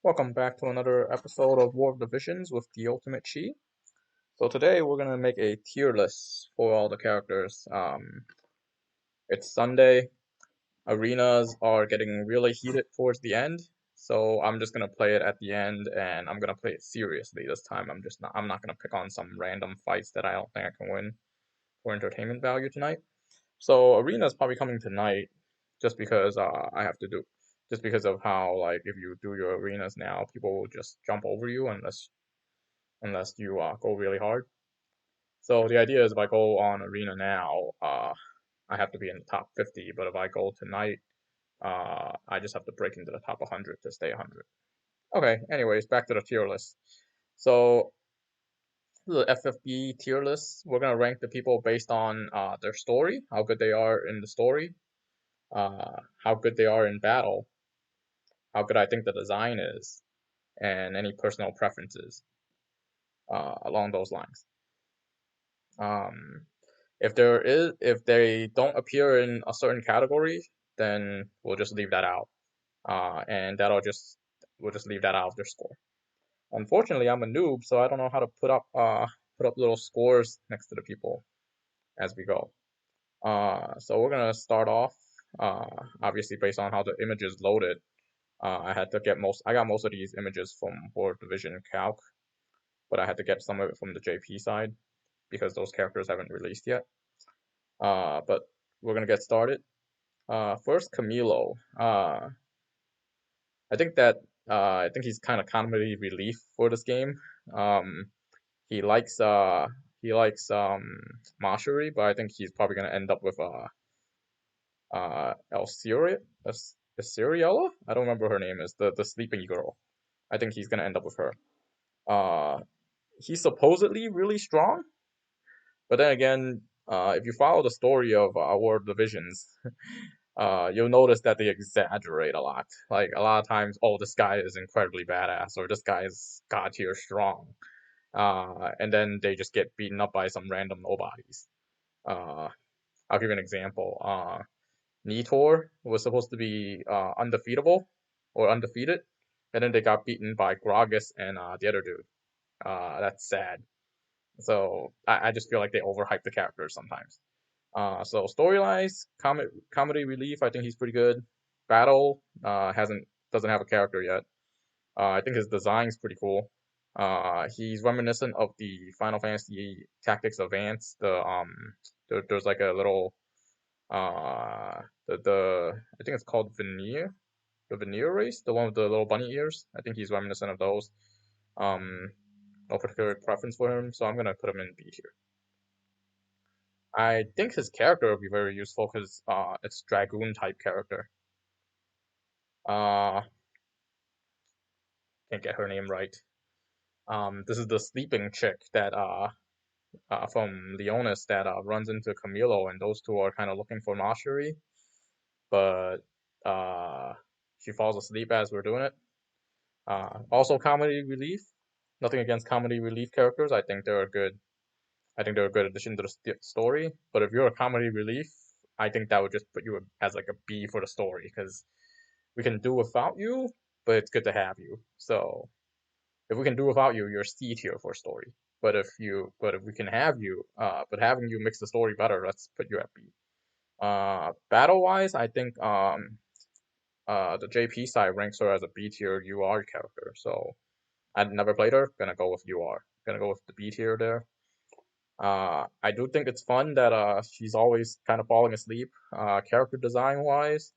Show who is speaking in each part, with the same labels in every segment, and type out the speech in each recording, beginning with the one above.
Speaker 1: Welcome back to another episode of War of Divisions with the Ultimate Chi. So today we're gonna make a tier list for all the characters. It's Sunday. Arenas are getting really heated towards the end, so I'm just gonna play it at the end, and I'm gonna play it seriously this time. I'm not gonna pick on some random fights that I don't think I can win for entertainment value tonight. So Arena's probably coming tonight, just because just because of how like if you do your arenas now, people will just jump over you unless you go really hard. So the idea is if I go on arena now, I have to be in the top 50. But if I go tonight, I just have to break into the top 100 to stay 100. Okay. Anyways, back to the tier list. So the FFB tier list, we're gonna rank the people based on their story, how good they are in the story, how good they are in battle, how good I think the design is, and any personal preferences along those lines. Um, if they don't appear in a certain category, then we'll just leave that out, and we'll just leave that out of their score. Unfortunately, I'm a noob, so I don't know how to put up little scores next to the people as we go. So we're gonna start off, obviously based on how the image is loaded. I got most of these images from War Division Calc, but I had to get some of it from the JP side because those characters haven't released yet. But we're gonna get started. First, Camilo. I think he's kind of comedy relief for this game. Um, he likes uh he likes Mashiri, but I think he's probably gonna end up with Elsiriella? I don't remember her name is the sleeping girl. I think he's gonna end up with her. Uh, he's supposedly really strong, but then again, if you follow the story of War of Divisions, you'll notice that they exaggerate a lot. Like a lot of times, oh, this guy is incredibly badass, or this guy is god tier strong, and then they just get beaten up by some random nobodies. Uh, I'll give you an example. Nitor was supposed to be undefeatable or undefeated, and then they got beaten by Gragas and the other dude. That's sad. So I just feel like they overhype the characters sometimes. So storylines, comedy relief, I think he's pretty good. Battle hasn't doesn't have a character yet. I think his design's pretty cool. He's reminiscent of the Final Fantasy Tactics Advance. There's like a little the I think it's called the Veneer race, the one with the little bunny ears. I think he's reminiscent of those. Um, no particular preference for him, so I'm gonna put him in B here. I think his character would be very useful because it's Dragoon type character. Uh, can't get her name right. This is the sleeping chick that from Leonis that runs into Camilo, and those two are kind of looking for Mashiri, but uh, she falls asleep as we're doing it. Also, comedy relief. Nothing against comedy relief characters. I think they're a good. I think they're a good addition to the story. But if you're a comedy relief, I think that would just put you as like a B for the story because we can do without you, but it's good to have you. So if we can do without you, you're C tier for story. But if we can have you, but having you makes the story better, let's put you at B. Battle wise, I think the JP side ranks her as a B tier UR character. So I've never played her. Gonna go with UR. Gonna go with the B tier there. I do think it's fun that she's always kind of falling asleep. Character design wise,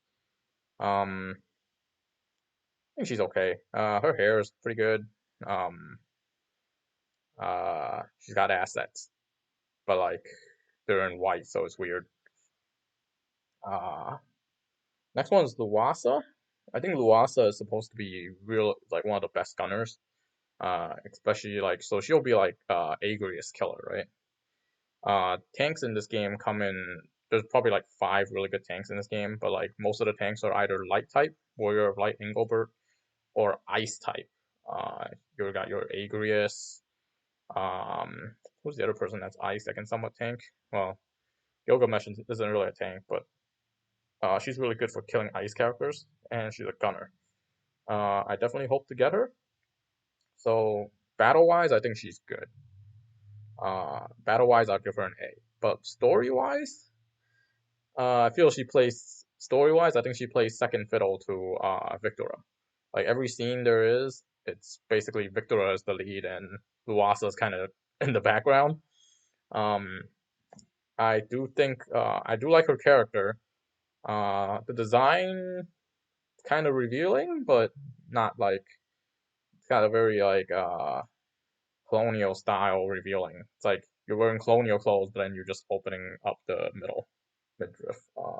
Speaker 1: I think she's okay. Her hair is pretty good. Um, she's got assets, but like they're in white, so it's weird. Uh, next one is Luasa. I think Luasa is supposed to be real, like one of the best gunners. Especially like so she'll be like Agrius killer, right? Tanks in this game come in. There's probably like 5 really good tanks in this game, but like most of the tanks are either light type, Warrior of Light Engelbert, or ice type. You got your Agrius. Who's the other person that's ice that can somewhat tank? Well, Gilgamesh isn't really a tank, but she's really good for killing ice characters, and she's a gunner. I definitely hope to get her. So battle-wise, I think she's good. Battle-wise, I'll give her an A. But story-wise, I feel she plays story-wise. I think she plays second fiddle to Victora. Like every scene there is, it's basically Victora is the lead and Luasa's kind of in the background. Um, I do think I do like her character. The design kind of revealing, but not like it's kind of very like colonial style revealing. It's like you're wearing colonial clothes, but then you're just opening up the midriff,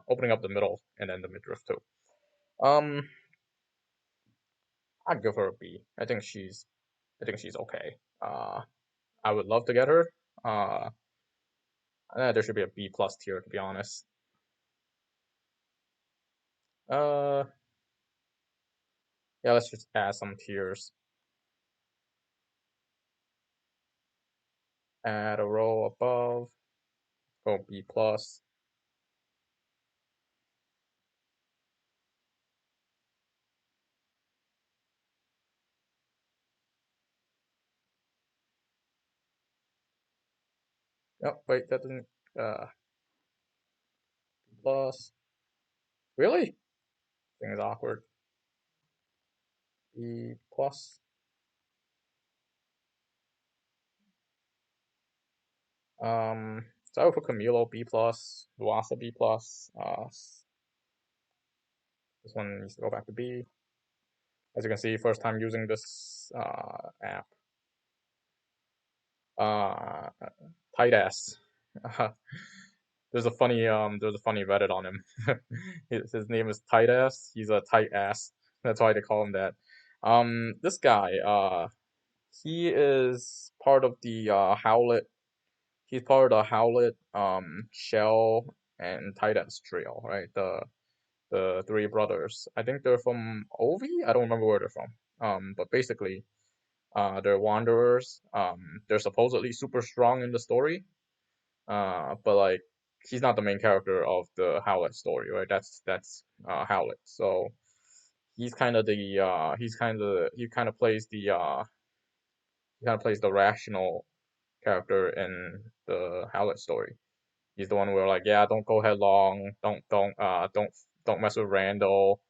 Speaker 1: opening up the middle and then the midriff too. Um, I'd give her a B. I think she's okay. I would love to get her. Uh, there should be a B plus tier to be honest. Uh, yeah, let's just add some tiers. Add a row above. Go B plus. Oh, wait, that didn't. Plus. Really? Thing is awkward. B plus. So I would put Camilo B plus, Luasa B plus. This one needs to go back to B. As you can see, first time using this app. Uh, Tight ass. There's a funny Reddit on him. His name is Tight ass. He's a tight ass. That's why they call him that. This guy, he is part of the Howlet. He's part of the Howlet, Shell, and Tight ass trio, right? The three brothers. I think they're from Ovi. I don't remember where they're from. But basically, they're wanderers. They're supposedly super strong in the story. But like he's not the main character of the Howlet story, right? That's Howlet. So he's kind of the he kind of plays the rational character in the Howlet story. He's the one where like, yeah, don't go headlong, don't mess with Randall,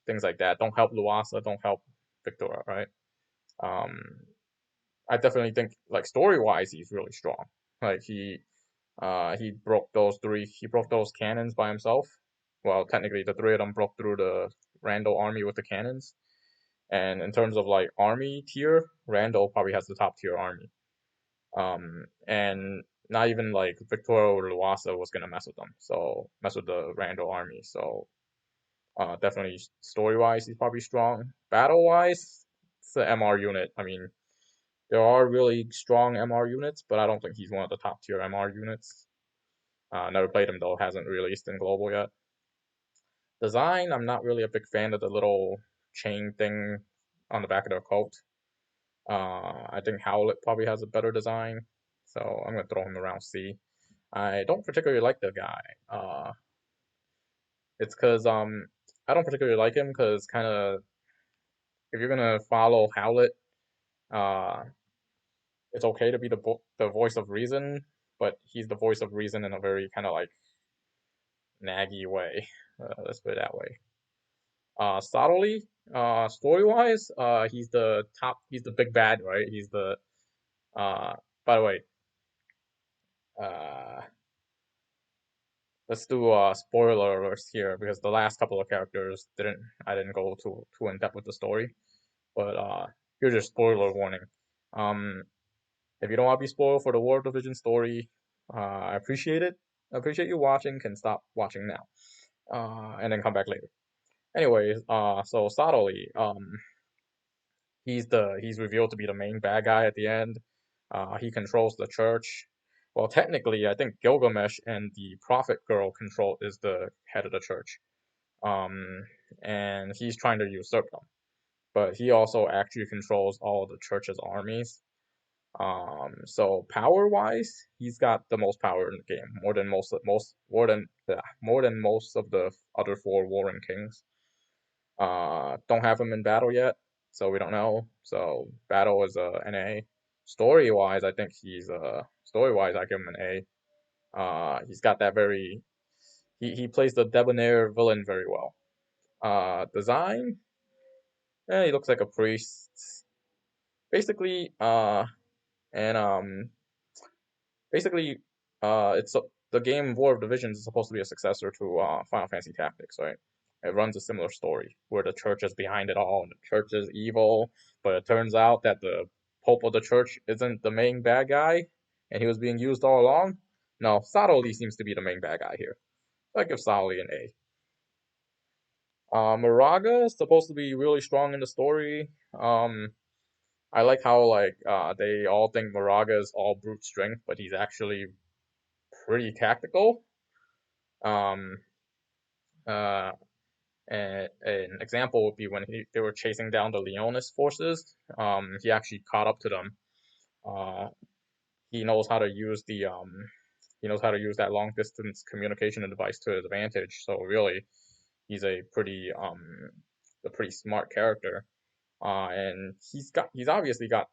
Speaker 1: things like that. Don't help Luasa, don't help Victoria, right? Um, I definitely think like story wise, he's really strong. Like he broke he broke those cannons by himself. Well, technically the three of them broke through the Randall army with the cannons. And in terms of like army tier, Randall probably has the top tier army. And not even like Victoria or Luasa was gonna mess with them. So mess with the Randall army. So definitely story wise, he's probably strong. Battle wise, it's the MR unit. I mean, there are really strong MR units, but I don't think he's one of the top tier MR units. Never played him though, hasn't released in global yet. Design, I'm not really a big fan of the little chain thing on the back of their coat. I think Howlet probably has a better design, so I'm gonna throw him around C. I don't particularly like the guy. It's because I don't particularly like him because kind of if you're gonna follow Howlet, uh, it's okay to be the voice of reason, but he's the voice of reason in a very kind of like naggy way. Let's put it that way. Subtly, story wise, he's the big bad, right? He's the uh. By the way, uh, let's do spoiler alerts here because the last couple of characters I didn't go too in depth with the story, but here's your spoiler warning. Um, if you don't want to be spoiled for the War Division story, I appreciate it. I appreciate you watching. Can stop watching now, and then come back later. Anyways, so Sadoli, he's revealed to be the main bad guy at the end. He controls the church. Well, technically, I think Gilgamesh and the Prophet Girl control is the head of the church. Um, and he's trying to usurp them. But he also actually controls all of the church's armies. So power wise, he's got the most power in the game, more than most of the other four warring kings. Don't have him in battle yet, so we don't know. So battle is an A. Story wise, I think he's story wise I give him an A. He's got that very he plays the debonair villain very well. Design, he looks like a priest. Basically, and basically, the game War of Divisions is supposed to be a successor to Final Fantasy Tactics, right? It runs a similar story where the church is behind it all, and the church is evil, but it turns out that the Pope of the church isn't the main bad guy, and he was being used all along. No, Sadoli seems to be the main bad guy here. I give Sadoli an A. Moraga is supposed to be really strong in the story. I like how like they all think Moraga is all brute strength, but he's actually pretty tactical. Um, uh, an example would be when they were chasing down the Leonis forces. He actually caught up to them. Uh, he knows how to use he knows how to use that long distance communication device to his advantage. So really, he's a pretty smart character. And he's obviously got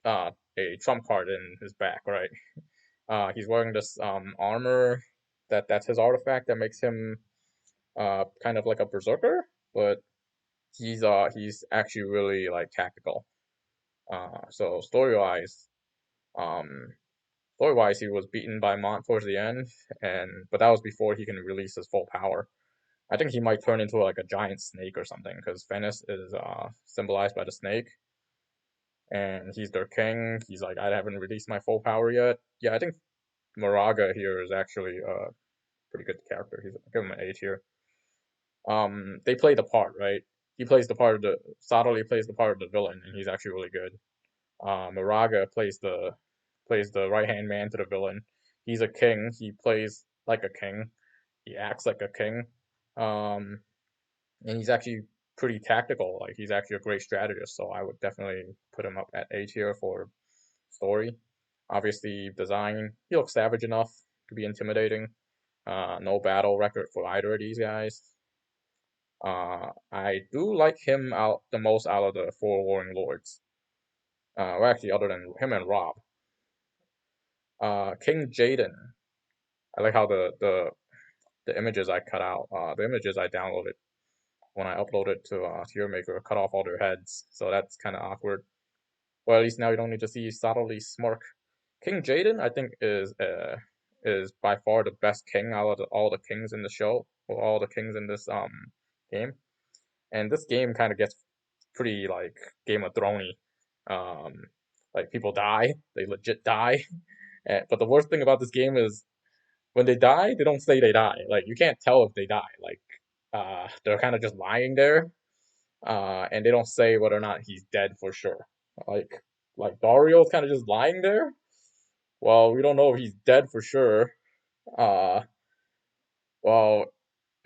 Speaker 1: a trump card in his back, right? He's wearing this armor that's his artifact that makes him kind of like a berserker, but he's actually really like tactical. So um story wise he was beaten by Mont towards the end, and but that was before he can release his full power. I think he might turn into like a giant snake or something because Venice is symbolized by the snake, and he's their king. He's like, I haven't released my full power yet. Yeah, I think Moraga here is actually a pretty good character. He's I give him an A tier. They play the part, right? He plays the part of the Sadoli plays the part of the villain, and he's actually really good. Moraga plays the right hand man to the villain. He's a king. He plays like a king. He acts like a king. Um, and he's actually pretty tactical. Like he's actually a great strategist. So I would definitely put him up at A tier for story. Obviously, design. He looks savage enough to be intimidating. No battle record for either of these guys. I do like him out the most out of the four warring lords. Well, actually, other than him and Rob. King Jaden. I like how the images I cut out, the images I downloaded when I uploaded to Tier Maker cut off all their heads, so that's kind of awkward. Well, at least now you don't need to see subtly smirk. King Jaden, I think, is by far the best king out of all the kings in the show, or all the kings in this game. And this game kind of gets pretty like Game of Thronesy. Um, like people die, they legit die. But the worst thing about this game is when they die, they don't say they die. Like you can't tell if they die. Like they're kind of just lying there, and they don't say whether or not he's dead for sure. Like like Dario's kind of just lying there. Well, we don't know if he's dead for sure. Uh, well,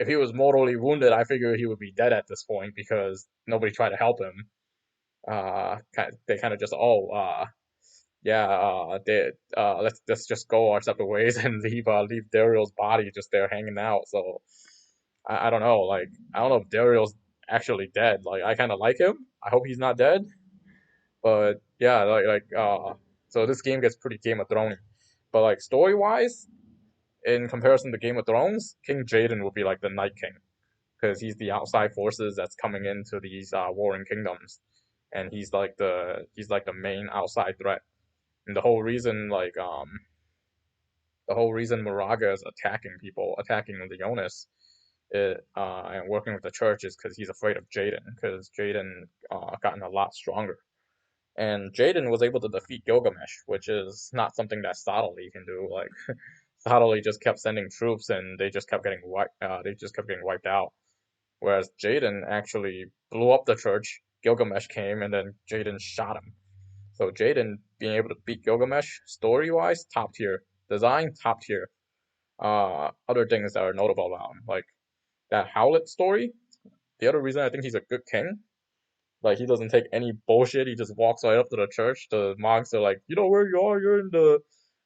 Speaker 1: if he was mortally wounded, I figure he would be dead at this point because nobody tried to help him. They kind of just yeah, let's just go our separate ways and leave Dario's body just there hanging out. So I don't know, like I don't know if Dario's actually dead. Like I kind of like him. I hope he's not dead. But yeah, so this game gets pretty Game of Thrones. But like story wise, in comparison to Game of Thrones, King Jaden would be like the Night King because he's the outside forces that's coming into these warring kingdoms, and he's like the main outside threat. And the whole reason Moraga is attacking people, attacking Leonis, and working with the church is because he's afraid of Jaden, because Jaden gotten a lot stronger. And Jaden was able to defeat Gilgamesh, which is not something that Sadali can do. Like Sadali just kept sending troops, and they just kept getting wiped. They just kept getting wiped out. Whereas Jaden actually blew up the church. Gilgamesh came, and then Jaden shot him. So Jaden being able to beat Gilgamesh, story wise, top tier. Design, top tier. Other things that are notable about him, like that Howlet story. The other reason I think he's a good king, like he doesn't take any bullshit. He just walks right up to the church. The monks are like, you know where you are? You're in the,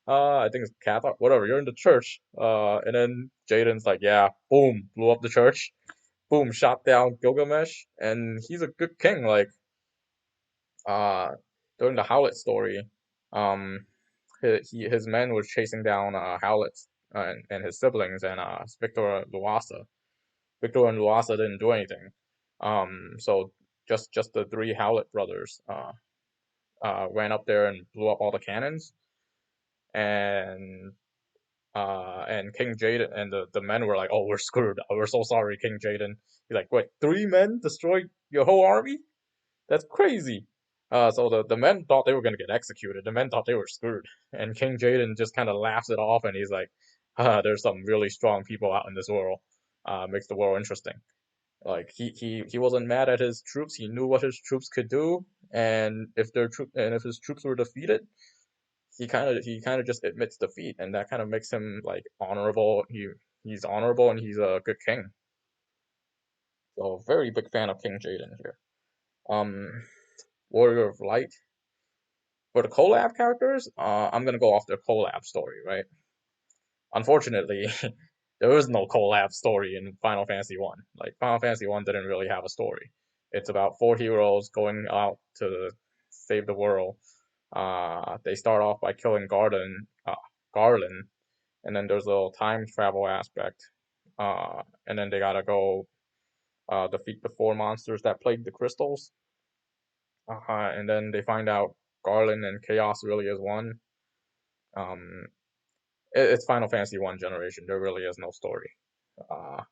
Speaker 1: I think it's Catholic, whatever. You're in the church. And then Jaden's like, yeah, boom, blew up the church. boom, shot down Gilgamesh, and he's a good king. Like, uh, during the Howlet story, um, his men were chasing down Howlet and his siblings and Victor and Luasa. Victor and Luasa didn't do anything. So just the three Howlet brothers ran up there and blew up all the cannons, and King Jaden and the men were like, "Oh, we're screwed. Oh, we're so sorry, King Jaden." He's like, "Wait, three men destroyed your whole army? That's crazy." So the men thought they were gonna get executed. The men thought they were screwed, and King Jaden just kind of laughs it off, and he's like, "There's some really strong people out in this world. Makes the world interesting." Like he wasn't mad at his troops. He knew what his troops could do, and if his troops were defeated, he kind of just admits defeat, and that kind of makes him like honorable. He's honorable, and he's a good king. So very big fan of King Jaden here. Um, Warrior of Light. For the collab characters, I'm gonna go off their collab story, right? Unfortunately, there is no collab story in Final Fantasy One. Like Final Fantasy One didn't really have a story. It's about four heroes going out to save the world. They start off by killing Garland, and then there's a little time travel aspect. And then they gotta go defeat the four monsters that plague the crystals. And then they find out Garland and Chaos really is one. Um, it's Final Fantasy One generation. There really is no story. Uh,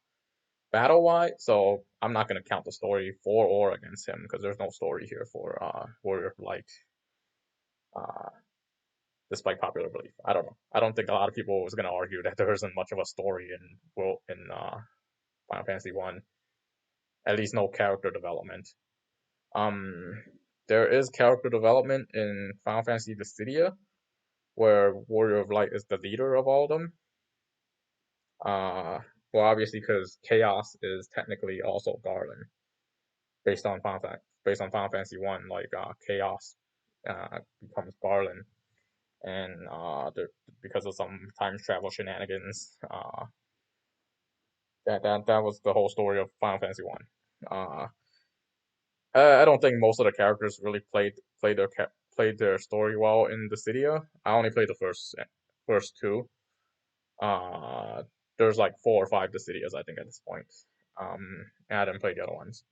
Speaker 1: Battle wise, so I'm not gonna count the story for or against him because there's no story here for Warrior of Light. Uh, Despite popular belief, I don't know. I don't think a lot of people was gonna argue that there isn't much of a story in Final Fantasy One. At least no character development. Um, there is character development in Final Fantasy Dissidia, where Warrior of Light is the leader of all of them. Uh, well, obviously, because Chaos is technically also Garland, based on Final Fantasy One, like Chaos becomes Garland, and because of some time travel shenanigans, that was the whole story of Final Fantasy One. I don't think most of the characters really played their story well in Dissidia. I only played the first two. Uh, there's like 4 or 5 Dissidias, I think, at this point. And I didn't play the other ones.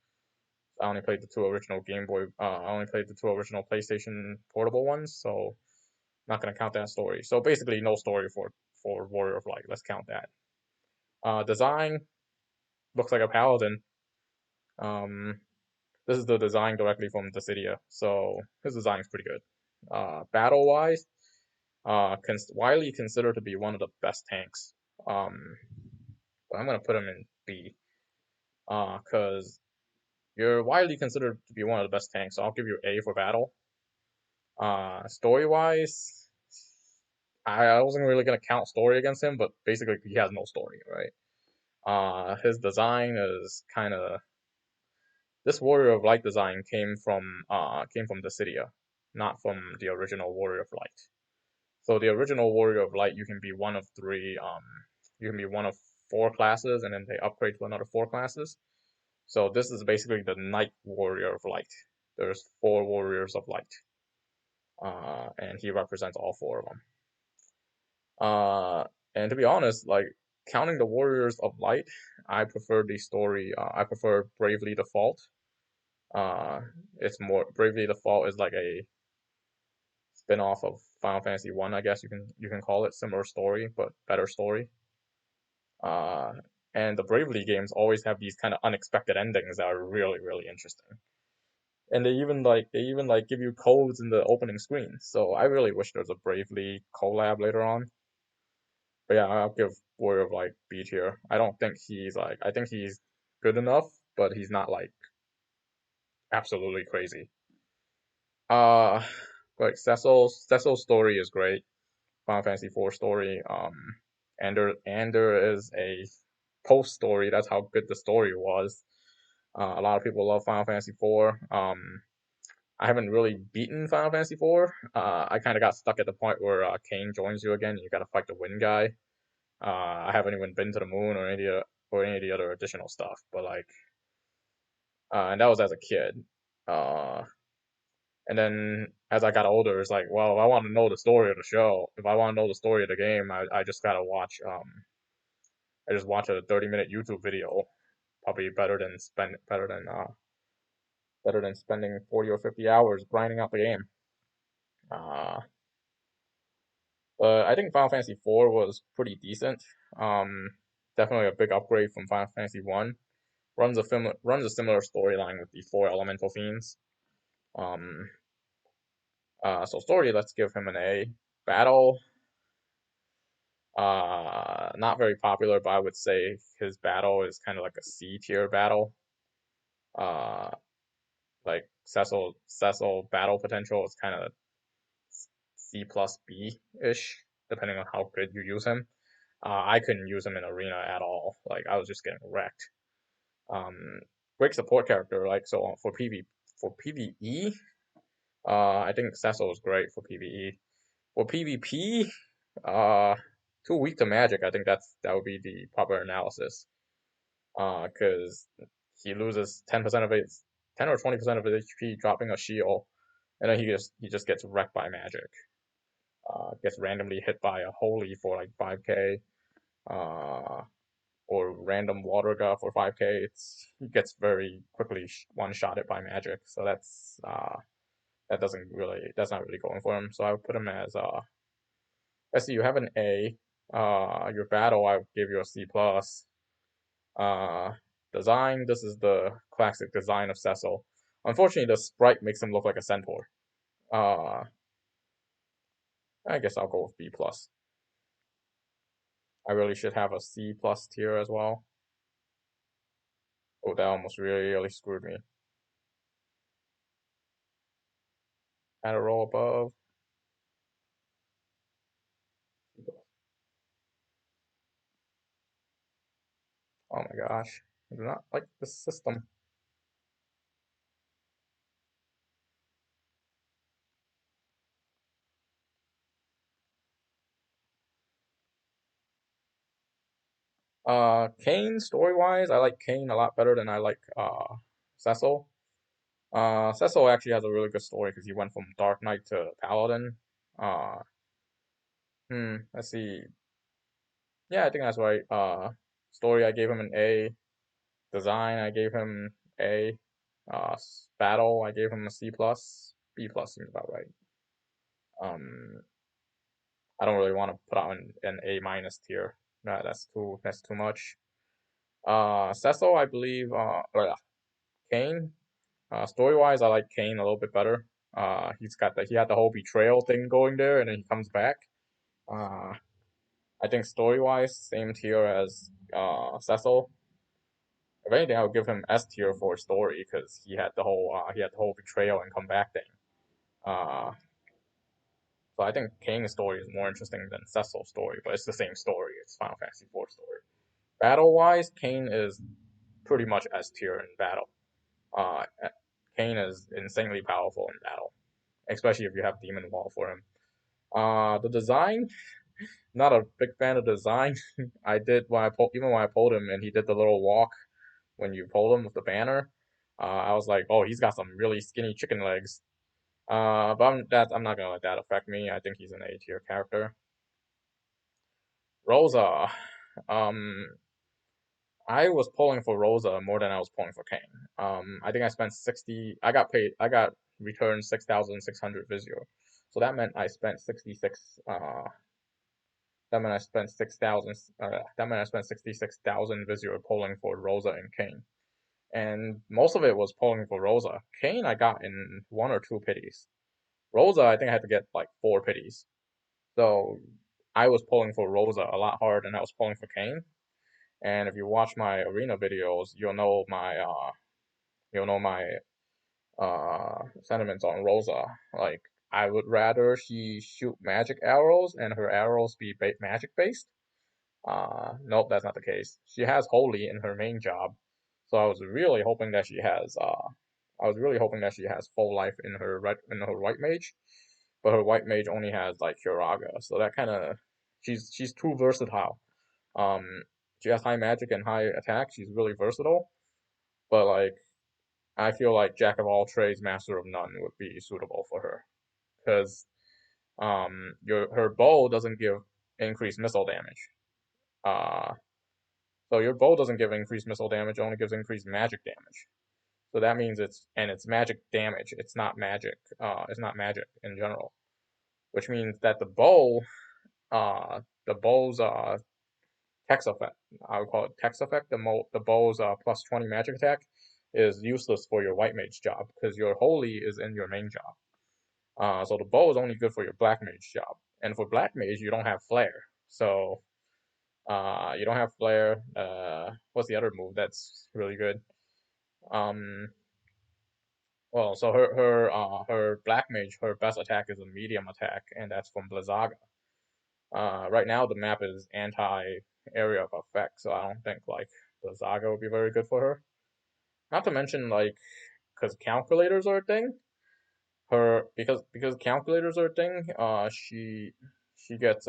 Speaker 1: I only played the two original Game Boy. I only played the two original PlayStation Portable ones, so not gonna count that story. So basically, no story for Warrior of Light. Let's count that. Design looks like a paladin. Um, this is the design directly from Dissidia, so his design is pretty good. Battle wise, widely considered to be one of the best tanks. But I'm gonna put him in B, because you're widely considered to be one of the best tanks. So I'll give you A for battle. Story wise, I wasn't really gonna count story against him, but basically he has no story, right? His design is kind of this Warrior of Light design came from Dissidia, not from the original Warrior of Light. So the original Warrior of Light, you can be one of three. You can be one of 4 classes, and then they upgrade to another 4 classes. So this is basically the Knight Warrior of Light. There's 4 Warriors of Light, and he represents all 4 of them. And to be honest, like counting the Warriors of Light, I prefer the story. I prefer Bravely Default. It's more Bravely Default is like a spin-off of Final Fantasy One, I guess you can call it. Similar story, but better story. Uh, and the Bravely games always have these kind of unexpected endings that are really really interesting. And they even give you codes in the opening screen. So I really wish there was a Bravely collab later on. But yeah, I'll give Warrior of Light B tier. I don't think I think he's good enough, but he's not like absolutely crazy. Uh, like Cecil's story is great. Final Fantasy IV story. And there is a post story. That's how good the story was. A lot of people love Final Fantasy IV. I haven't really beaten Final Fantasy IV. I kind of got stuck at the point where Kane joins you again. You got to fight the Wind guy. I haven't even been to the moon for any of the other additional stuff. But like, and that was as a kid. Uh, and then as I got older, it's like, well, if I want to know the story of the show, if I want to know the story of the game, I just gotta watch. I just watch a 30-minute YouTube video. Probably better than spending 40 or 50 hours grinding out the game. Uh, but I think Final Fantasy IV was pretty decent. Um, Definitely a big upgrade from Final Fantasy One. Runs a similar storyline with the four elemental fiends. Um, so story, let's give him an A. Battle, not very popular, but I would say his battle is kind of like a C tier battle. Uh, like Cecil battle potential is kind of C plus B ish, depending on how good you use him. I couldn't use him in arena at all. Like I was just getting wrecked. Um, Great support character. Like so for PvE, I think Cecil is great for PvE. For PvP, uh, too weak to magic. I think that would be the proper analysis. Because he loses 10% of his 10 or 20% of his HP dropping a shield, and then he just gets wrecked by magic. Gets randomly hit by a holy for like 5k. Uh, or random water guy for 5k. He gets very quickly one-shotted by magic. So that's not really going for him. So I would put him as let's see, you have an A. Your battle, I would give you a C plus. Uh, Design, this is the classic design of Cecil. Unfortunately, the sprite makes him look like a centaur. Uh, I guess I'll go with B plus. I really should have a C plus tier as well. Oh, that almost really screwed me. Add a roll above. Oh my gosh. I do not like this system. Kane, story-wise, I like Kane a lot better than I like Cecil. Cecil actually has a really good story because he went from Dark Knight to Paladin. Uh, let's see. Yeah, I think that's right. Story, I gave him an A. Design, I gave him A. Battle, I gave him a C plus. B plus seems about right. Um, I don't really want to put out an A minus tier. No, that's too much. Cecil, I believe. Kane. Story wise, I like Kane a little bit better. He had the whole betrayal thing going there, and then he comes back. Uh, I think story wise, same tier as Cecil. If anything, I would give him S tier for story because he had the whole betrayal and comeback thing. Uh, so I think Kane's story is more interesting than Cecil's story, but it's the same story. It's Final Fantasy IV story. Battle wise, Kane is pretty much S tier in battle. Uh, Kane is insanely powerful in battle, especially if you have Demon Wall for him. The design, not a big fan of design. I did even when I pulled him and he did the little walk when you pulled him with the banner. I was like, oh, he's got some really skinny chicken legs. But I'm not gonna let that affect me. I think he's an A tier character. Rosa, um, I was pulling for Rosa more than I was pulling for Kane. I think I spent 60. I got returned 6,600 Visio, so that meant I spent 66. That meant I spent 6,000. That meant I spent 66,000 Visio pulling for Rosa and Kane, and most of it was pulling for Rosa. Kane I got in one or two pities. Rosa I think I had to get like four pities. So I was pulling for Rosa a lot harder than I was pulling for Kane. And if you watch my arena videos, you'll know my sentiments on Rosa. Like I would rather she shoot magic arrows and her arrows be magic based. Nope, that's not the case. She has holy in her main job, so I was really hoping that she has full life in her white mage, but her white mage only has like Curaga, so that kind of she's too versatile. Um, she has high magic and high attack. She's really versatile, but like I feel like Jack of all trades, Master of none would be suitable for her because her bow doesn't give increased missile damage. Uh, so your bow doesn't give increased missile damage; it only gives increased magic damage. So that means it's magic damage. It's not magic. It's not magic in general, which means that the bow's text effect. I would call it text effect. The bow's plus 20 magic attack is useless for your white mage job because your holy is in your main job. So the bow is only good for your black mage job, and for black mage you don't have flare. So you don't have flare. What's the other move that's really good? Um, well, so her black mage, her best attack is a medium attack, and that's from Blizzaga. Right now the map is anti-area of effect, so I don't think like Blizzaga would be very good for her. Not to mention like, because calculators are a thing. Because calculators are a thing. She gets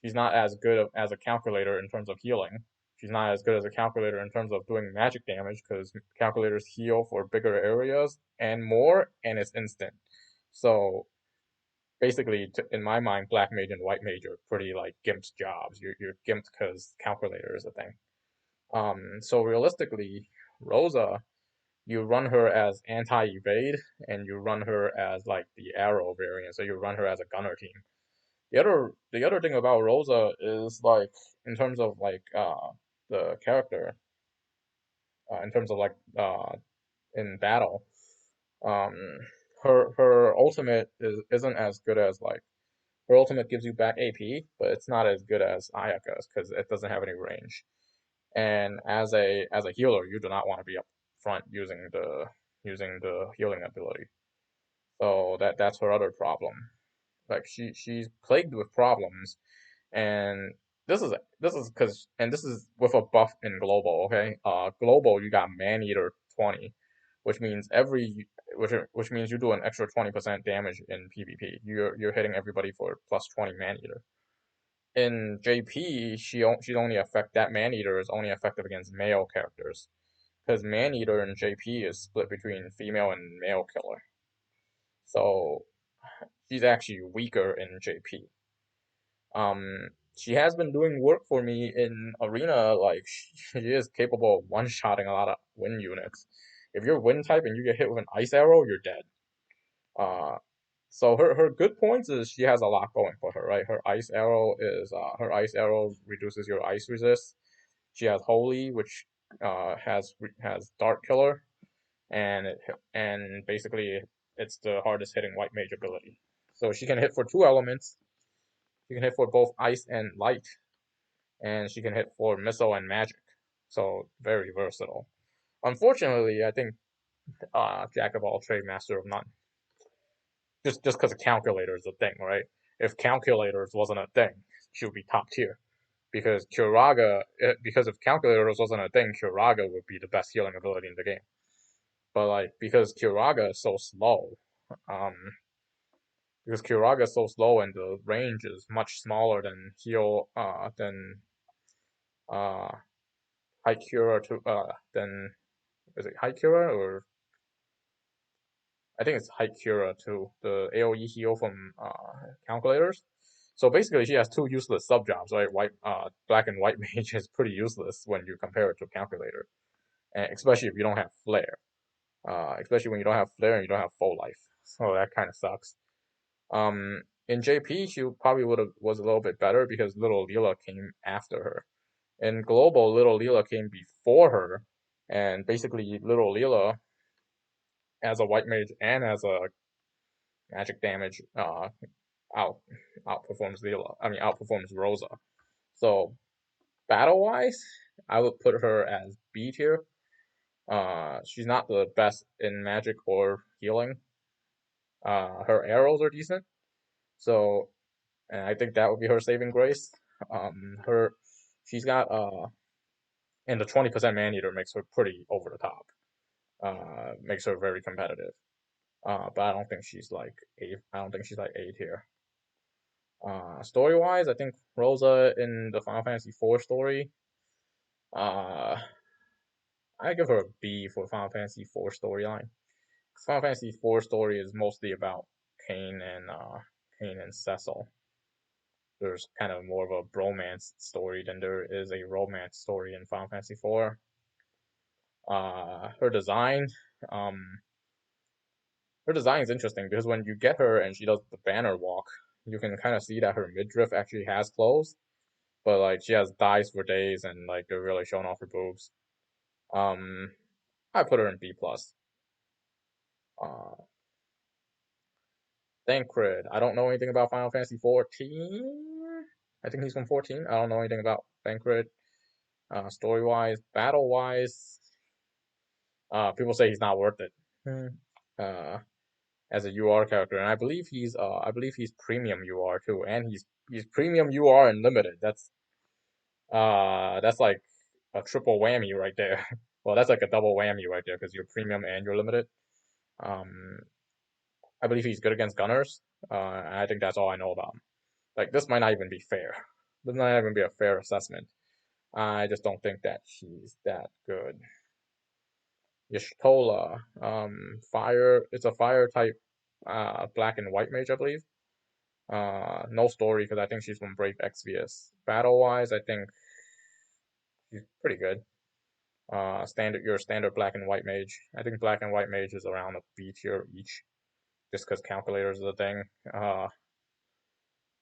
Speaker 1: she's not as good as a calculator in terms of healing. She's not as good as a calculator in terms of doing magic damage because calculators heal for bigger areas and more, and it's instant. So basically, in my mind, black mage and white mage are pretty like gimped jobs. You're gimped because calculator is a thing. So realistically, Rosa, you run her as anti-evade, and you run her as like the arrow variant. So you run her as a gunner team. The other thing about Rosa is like in terms of like the character, in terms of like in battle, um her ultimate isn't as good as like her ultimate gives you back AP, but it's not as good as Ayaka's because it doesn't have any range. And as a healer, you do not want to be up front using the healing ability. So that's her other problem. Like she's plagued with problems, and this is because and this is with a buff in global. Okay, global you got man eater 20, which means which means you do an extra 20% damage in PvP. You're hitting everybody for plus 20 man eater. In JP, she's only effect that man eater is only effective against male characters because man eater in JP is split between female and male killer. So she's actually weaker in JP. She has been doing work for me in arena. Like she is capable of one-shotting a lot of wind units. If you're wind type and you get hit with an ice arrow, you're dead. Uh, so her good points is she has a lot going for her, right? Her ice arrow reduces your ice resist. She has holy, which has dark killer, and basically it's the hardest hitting white mage ability. So she can hit for two elements. She can hit for both ice and light, and she can hit for missile and magic. So very versatile. Unfortunately, I think Jack of all trade, master of none. Just because a calculator is a thing, right? If calculators wasn't a thing, she would be top tier. Because if calculators wasn't a thing, Kiraga would be the best healing ability in the game. But like because Kiraga is so slow, um, and the range is much smaller than uh Haikura to than is it Haikura or I think it's Haikura too, the AoE heal from calculators. So basically, she has two useless sub jobs, right? Black and white mage is pretty useless when you compare it to calculator, and especially if you don't have flare. Especially when you don't have flare and you don't have full life. So that kind of sucks. In JP, she probably would have was a little bit better because Little Leela came after her. In Global, Little Leela came before her, and basically Little Leela, as a white mage and as a magic damage, out outperforms Leela. I mean, outperforms Rosa. So battle wise, I would put her as B tier. She's not the best in magic or healing. Her arrows are decent, so and I think that would be her saving grace. Her she's got and the 20% man eater makes her pretty over the top. Makes her very competitive. But I don't think she's like A. I don't think she's like A tier. Story-wise, I think Rosa in the Final Fantasy IV story, uh, I give her a B for Final Fantasy IV storyline. Final Fantasy IV story is mostly about Kane and Cecil. There's kind of more of a bromance story than there is a romance story in Final Fantasy IV. Her design, um, her design is interesting because when you get her and she does the banner walk, you can kind of see that her midriff actually has clothes, but like she has thighs for days and like they're really showing off her boobs. Um, I put her in B plus. Uh, Thancred. I don't know anything about Final Fantasy 14. I think he's from 14. I don't know anything about Thancred. Story wise, battle wise, people say he's not worth it. Uh, as a UR character, and I believe he's premium UR too, and he's premium UR and limited. That's like a triple whammy right there. Well, that's like a double whammy right there because you're premium and you're limited. Um, I believe he's good against gunners. And I think that's all I know about him. Like this might not even be fair. This might not even be a fair assessment. I just don't think that she's that good. Y'shtola, fire. It's a fire type, black and white mage, I believe. No story because I think she's from Brave Exvius. Battle wise, I think she's pretty good. You're a standard black and white mage. I think black and white mage is around a B tier each, just because calculators is a thing. I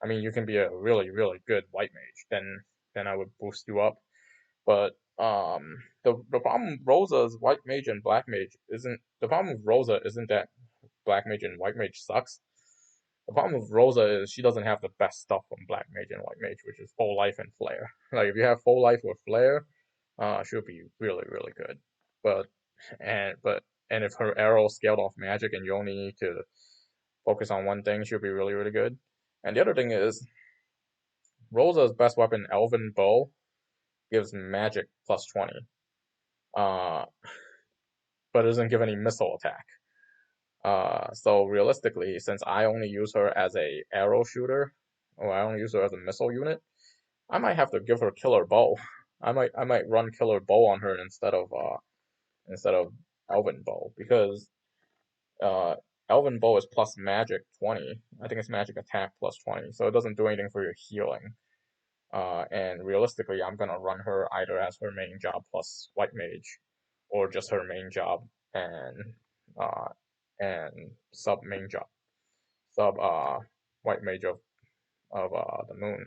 Speaker 1: mean, you can be a really, really good white mage, then I would boost you up. But the problem with Rosa's white mage and black mage isn't the problem with Rosa isn't that black mage and white mage sucks. The problem with Rosa is she doesn't have the best stuff from black mage and white mage, which is full life and flare. Like if you have full life with flare, she'll be really, really good. But and if her arrow scaled off magic and you only need to focus on one thing, she'll be really, really good. And the other thing is Rosa's best weapon, Elven Bow, gives magic plus 20. Uh, but it doesn't give any missile attack. So realistically, since I only use her as a arrow shooter, or I only use her as a missile unit, I might have to give her Killer Bow. I might run Killer Bow on her instead of Elven Bow because uh Elven Bow is plus magic 20. I think it's magic attack plus 20, so it doesn't do anything for your healing. And realistically, I'm gonna run her either as her main job plus White Mage, or just her main job and uh, sub main job, sub White Mage of the Moon.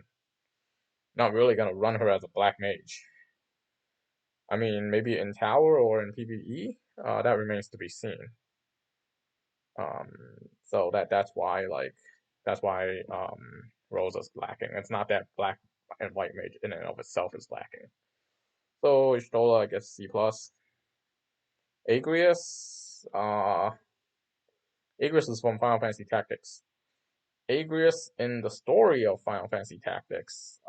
Speaker 1: Not really gonna run her as a Black Mage. I mean, maybe in Tower or in PvE, that remains to be seen. Um, so that's why Rosa's lacking. It's not that Black and White Mage in and of itself is lacking. So Y'shtola, I guess C plus. Agrius, Agrius is from Final Fantasy Tactics. Agrius in the story of Final Fantasy Tactics,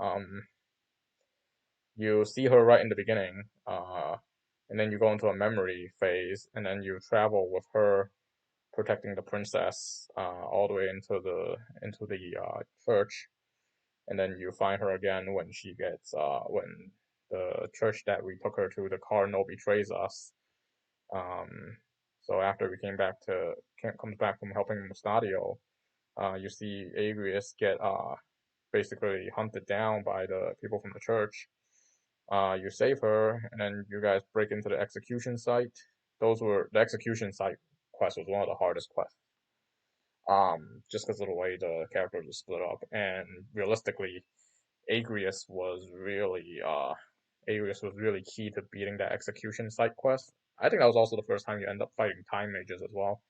Speaker 1: you see her right in the beginning, and then you go into a memory phase, and then you travel with her protecting the princess, all the way into the church, and then you find her again when she gets when the church that we took her to, the cardinal betrays us. So after we comes back from helping Mustadio, you see Agrius get basically hunted down by the people from the church. You save her, and then you guys break into the execution site. The execution site quest was one of the hardest quests. Just because of the way the characters are split up, and realistically, Agrius was really uh, Agrius was really key to beating that execution site quest. I think that was also the first time you end up fighting time mages as well.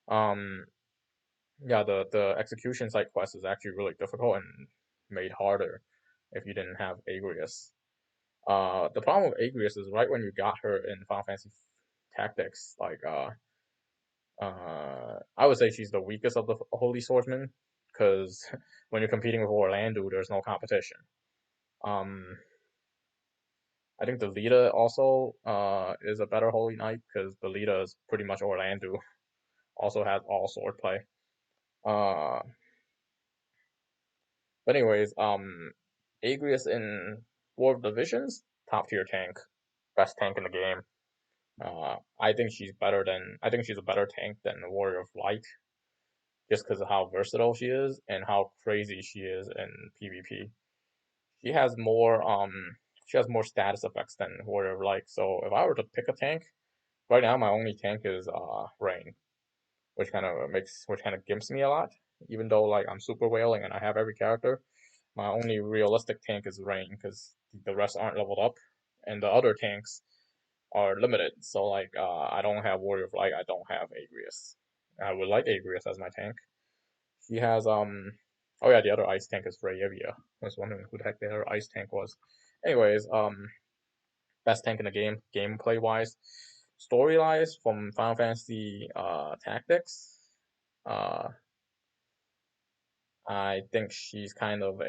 Speaker 1: Um, yeah, the execution site quest is actually really difficult and made harder if you didn't have Agrius. The problem with Agrius is right when you got her in Final Fantasy Tactics, I would say she's the weakest of the Holy Swordsmen, because when you're competing with Orlando, there's no competition. Um, I think the Lita also is a better Holy Knight because the Lita is pretty much Orlando. Also has all sword play. Uh, But anyways, Agrius in War of the Visions, top tier tank, best tank in the game. I think she's a better tank than the Warrior of Light, just because of how versatile she is and how crazy she is in PvP. She has more she has more status effects than Warrior of Light. So if I were to pick a tank, right now my only tank is Rain, which kind of gimps me a lot. Even though like I'm super whaling and I have every character, my only realistic tank is Rain because the rest aren't leveled up, and the other tanks are limited. So like I don't have Warrior of Light, I don't have Agrius. I would like Agrius as my tank. He has oh yeah, the other ice tank is Rayevia. I was wondering who the heck the other ice tank was. Anyways, best tank in the game, gameplay wise. Story wise, from Final Fantasy Tactics, uh I think she's kind of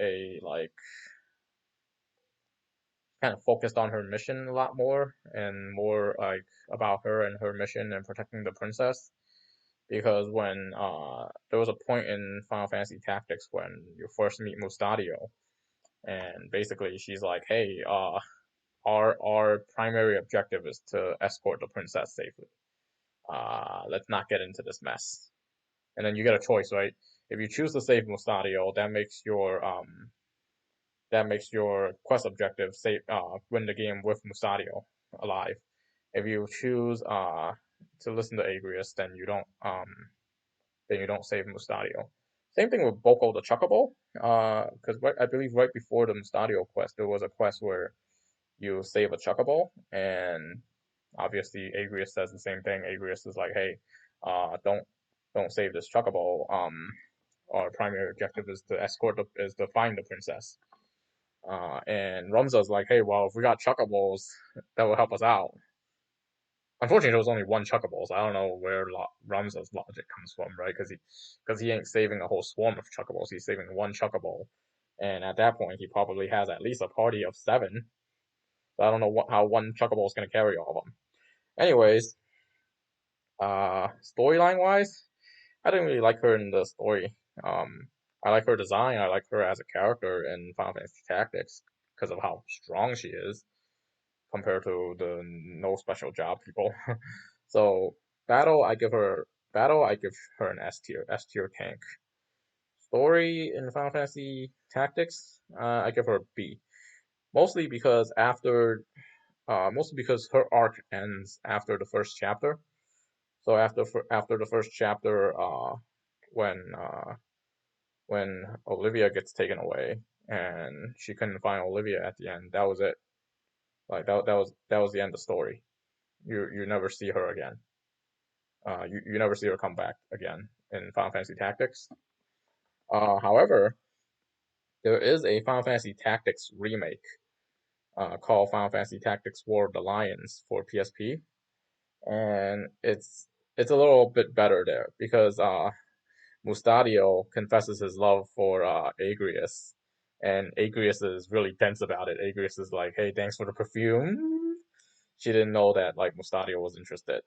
Speaker 1: focused on her mission a lot more and more like about her and her mission and protecting the princess. Because when there was a point in Final Fantasy Tactics when you first meet Mustadio, and basically she's like, "Hey, our primary objective is to escort the princess safely. Let's not get into this mess." And then you get a choice, right? If you choose to save Mustadio, that makes your quest objective save win the game with Mustadio alive. If you choose to listen to Agrius, then you don't save Mustadio. Same thing with Boko the Chocobo, because I believe right before the Mustadio quest, there was a quest where you save a Chocobo, and obviously Agrius says the same thing. Agrius is like, hey, don't save this Chocobo. Our primary objective is to find the princess. And Ramza's like, hey, well, if we got Chocobos, that will help us out. Unfortunately, there was only one Chocobo, so I don't know where Ramza's logic comes from, right? Because he ain't saving a whole swarm of Chocobos. He's saving one Chocobo, and at that point, he probably has at least a party of 7. So I don't know how one Chocobo is gonna carry all of them. Anyways, storyline wise, I didn't really like her in the story. I like her design. I like her as a character in Final Fantasy Tactics because of how strong she is compared to the no special job people. So battle, I give her an S tier tank. Story in Final Fantasy Tactics, I give her a B. Mostly because mostly because her arc ends after the first chapter. So after the first chapter, when uh, when Olivia gets taken away and she couldn't find Olivia at the end, that was it. Like that was the end of the story. You never see her again. You never see her come back again in Final Fantasy Tactics. However, there is a Final Fantasy Tactics remake called Final Fantasy Tactics War of the Lions for PSP, and it's a little bit better there because Mustadio confesses his love for Agrius, and Agrius is really tense about it. Agrius is like, "Hey, thanks for the perfume." She didn't know that like Mustadio was interested,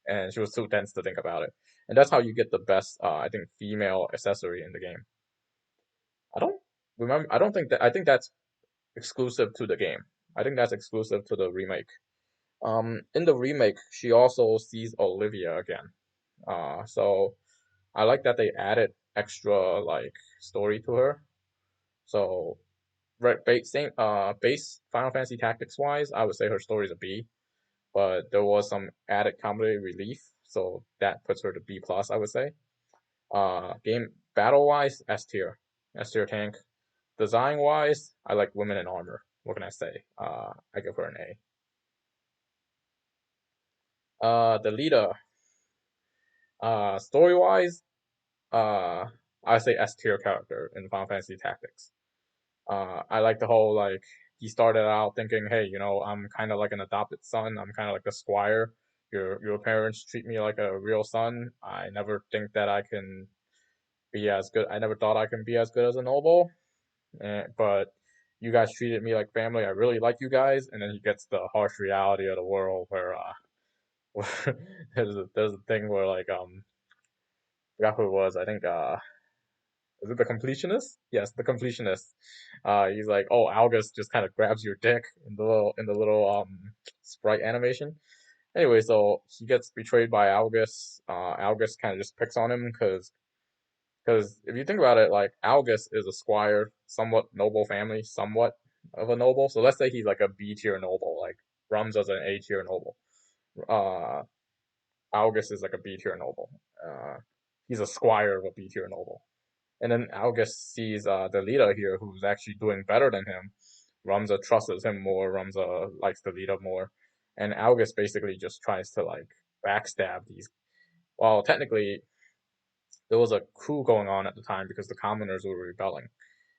Speaker 1: and she was too tense to think about it. And that's how you get the best, I think, female accessory in the game. I don't remember. I don't think that. I think that's exclusive to the game. I think that's exclusive to the remake. In the remake, she also sees Olivia again. So I like that they added extra like story to her. So right, base Final Fantasy Tactics wise, I would say her story is a B, but there was some added comedy relief, so that puts her to B plus, I would say. Game battle wise, S tier tank. Design wise, I like women in armor. What can I say? I give her an A. The leader. Story wise, uh, I say S tier character in Final Fantasy Tactics. I like the whole like he started out thinking, hey, I'm kind of like an adopted son. I'm kind of like a squire. Your parents treat me like a real son. I never think that I can be as good. I never thought I can be as good as a noble. But you guys treated me like family. I really like you guys. And then he gets the harsh reality of the world where where there's a thing where like I forgot who it was. I think Is it the completionist? Yes, the completionist. He's like, oh, Algus just kind of grabs your dick in the little sprite animation. Anyway, so he gets betrayed by Algus. Algus kind of just picks on him because if you think about it, like Algus is a squire, somewhat noble family, somewhat of a noble. So let's say he's like a B tier noble, like Ramza's an A tier noble. Uh, Algus is like a B tier noble. Uh, he's a squire of a B tier noble. And then Algus sees the leader here who's actually doing better than him. Ramza trusts him more. Ramza likes the leader more. And Algus basically just tries to like backstab these. Well, technically, there was a coup going on at the time because the commoners were rebelling.